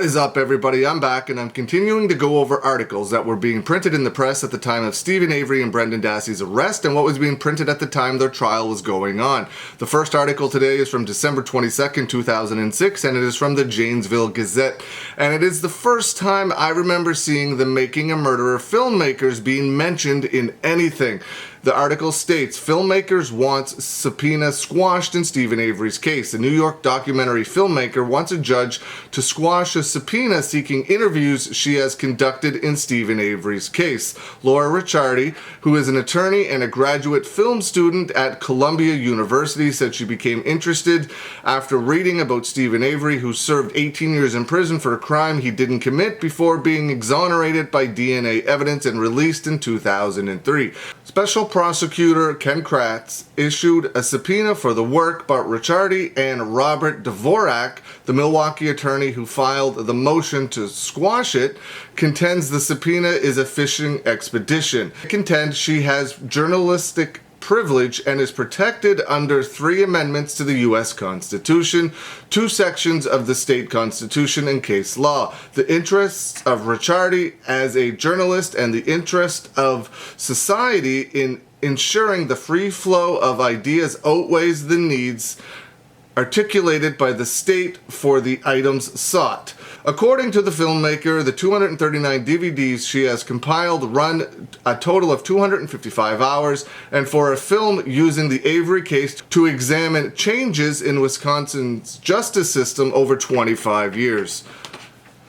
What is up, everybody? I'm back, and I'm continuing to go over articles that were being printed in the press at the time of Steven Avery and Brendan Dassey's arrest and what was being printed at the time their trial was going on. The first article today is from December 22nd, 2006, and it is from the Janesville Gazette. And it is the first time I remember seeing the Making a Murderer filmmakers being mentioned in anything. The article states, filmmakers wants subpoena squashed in Steven Avery's case. A New York documentary filmmaker wants a judge to squash a subpoena seeking interviews she has conducted in Steven Avery's case. Laura Ricciardi, who is an attorney and a graduate film student at Columbia University, said she became interested after reading about Steven Avery, who served 18 years in prison for a crime he didn't commit before being exonerated by DNA evidence and released in 2003. Special prosecutor Ken Kratz issued a subpoena for the work, but Ricciardi and Robert Dvorak, the Milwaukee attorney who filed the motion to squash it, contends the subpoena is a fishing expedition. They contend she has journalistic privilege and is protected under 3 amendments to the U.S. Constitution, 2 sections of the state constitution, and case law. The interests of Ricciardi as a journalist and the interest of society in ensuring the free flow of ideas outweighs the needs articulated by the state for the items sought. According to the filmmaker, the 239 DVDs she has compiled run a total of 255 hours, and for a film using the Avery case to examine changes in Wisconsin's justice system over 25 years.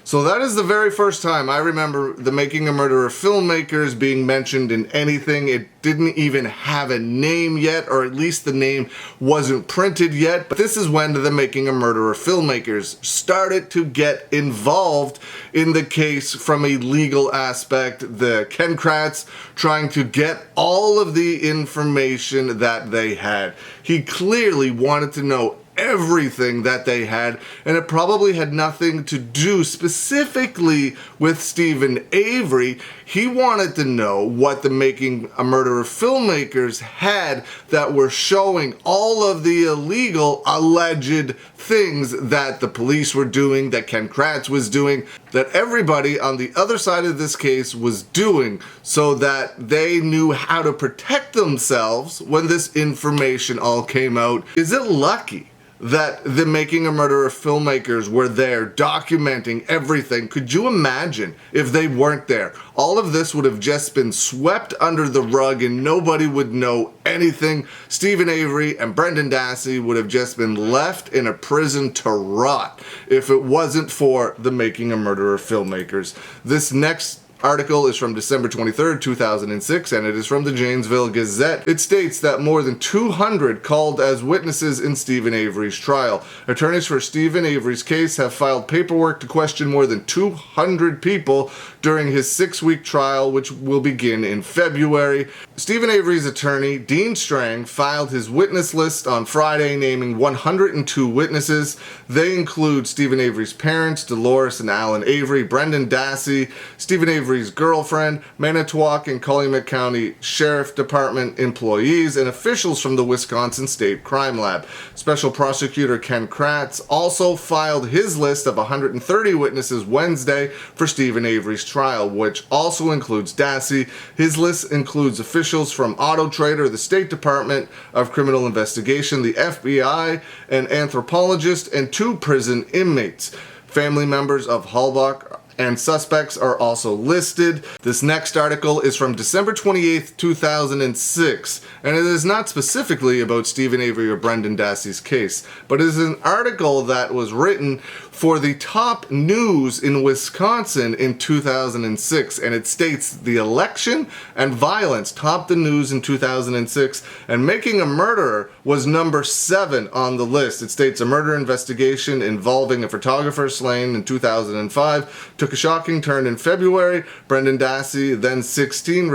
So that is the very first time I remember the Making a Murderer filmmakers being mentioned in anything. It didn't even have a name yet, or at least the name wasn't printed yet. But this is when the Making a Murderer filmmakers started to get involved in the case from a legal aspect. The Ken Kratz trying to get all of the information that they had. He clearly wanted to know everything that they had, and it probably had nothing to do specifically with Steven Avery. He wanted to know what the Making a Murderer filmmakers had that were showing all of the illegal, alleged things that the police were doing, that Ken Kratz was doing, that everybody on the other side of this case was doing, so that they knew how to protect themselves when this information all came out. Is it lucky that the Making a Murderer filmmakers were there documenting everything? Could you imagine if they weren't there? All of this would have just been swept under the rug and nobody would know anything. Steven Avery and Brendan Dassey would have just been left in a prison to rot if it wasn't for the Making a Murderer filmmakers. This next article is from December 23rd, 2006, and it is from the Janesville Gazette. It states that more than 200 called as witnesses in Steven Avery's trial. Attorneys for Steven Avery's case have filed paperwork to question more than 200 people during his 6-week trial, which will begin in February. Steven Avery's attorney, Dean Strang, filed his witness list on Friday, naming 102 witnesses. They include Steven Avery's parents, Dolores and Alan Avery, Brendan Dassey, Steven Avery's girlfriend, Manitowoc and Calumet County Sheriff Department employees, and officials from the Wisconsin State Crime Lab. Special Prosecutor Ken Kratz also filed his list of 130 witnesses Wednesday for Steven Avery's trial, which also includes Dassey. His list includes officials from Auto Trader, the State Department of Criminal Investigation, the FBI, an anthropologist, and 2 prison inmates. Family members of Halbach and suspects are also listed. This next article is from December 28th, 2006, and it is not specifically about Steven Avery or Brendan Dassey's case, but it is an article that was written for the top news in Wisconsin in 2006, and it states the election and violence topped the news in 2006, and Making a Murderer was number 7 on the list. It states a murder investigation involving a photographer slain in 2005 took a shocking turn in February. Brendan Dassey, then 16,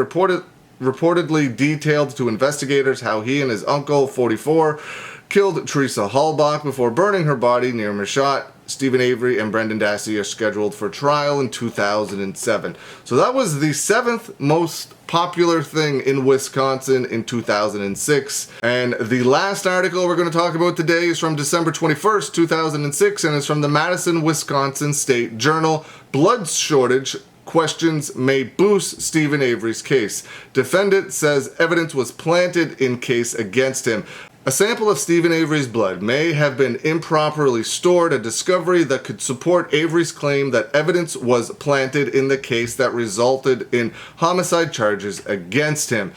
reportedly detailed to investigators how he and his uncle, 44, killed Teresa Halbach before burning her body near Mershot. Stephen Avery and Brendan Dassey are scheduled for trial in 2007. So that was the 7th most popular thing in Wisconsin in 2006. And the last article we're going to talk about today is from December 21st, 2006, and it's from the Madison, Wisconsin State Journal. Blood shortage questions may boost Stephen Avery's case. Defendant says evidence was planted in case against him. A sample of Stephen Avery's blood may have been improperly stored, a discovery that could support Avery's claim that evidence was planted in the case that resulted in homicide charges against him.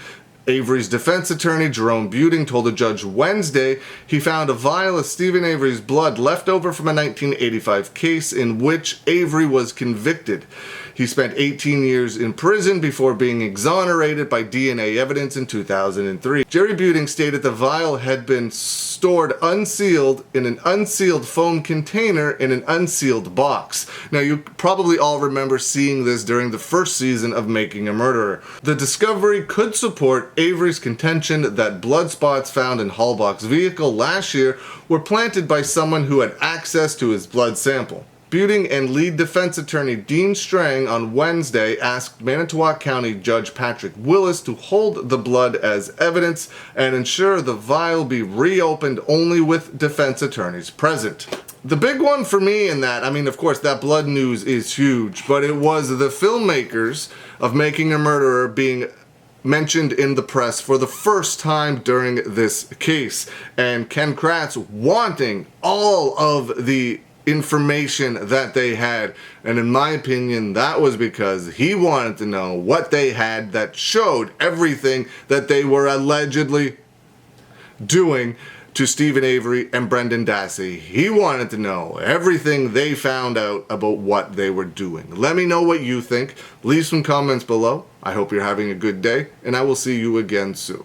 Avery's defense attorney, Jerome Buting, told a judge Wednesday he found a vial of Stephen Avery's blood left over from a 1985 case in which Avery was convicted. He spent 18 years in prison before being exonerated by DNA evidence in 2003. Jerry Buting stated the vial had been stored unsealed in an unsealed foam container in an unsealed box. Now, you probably all remember seeing this during the first season of Making a Murderer. The discovery could support Avery's contention that blood spots found in Hallbach's vehicle last year were planted by someone who had access to his blood sample. Buting and lead defense attorney Dean Strang on Wednesday asked Manitowoc County Judge Patrick Willis to hold the blood as evidence and ensure the vial be reopened only with defense attorneys present. The big one for me in that, I mean, of course, that blood news is huge, but it was the filmmakers of Making a Murderer being mentioned in the press for the first time during this case, and Ken Kratz wanting all of the information that they had, and in my opinion that was because he wanted to know what they had that showed everything that they were allegedly doing to Stephen Avery and Brendan Dassey. He wanted to know everything they found out about what they were doing. Let me know what you think. Leave some comments below. I hope you're having a good day, and I will see you again soon.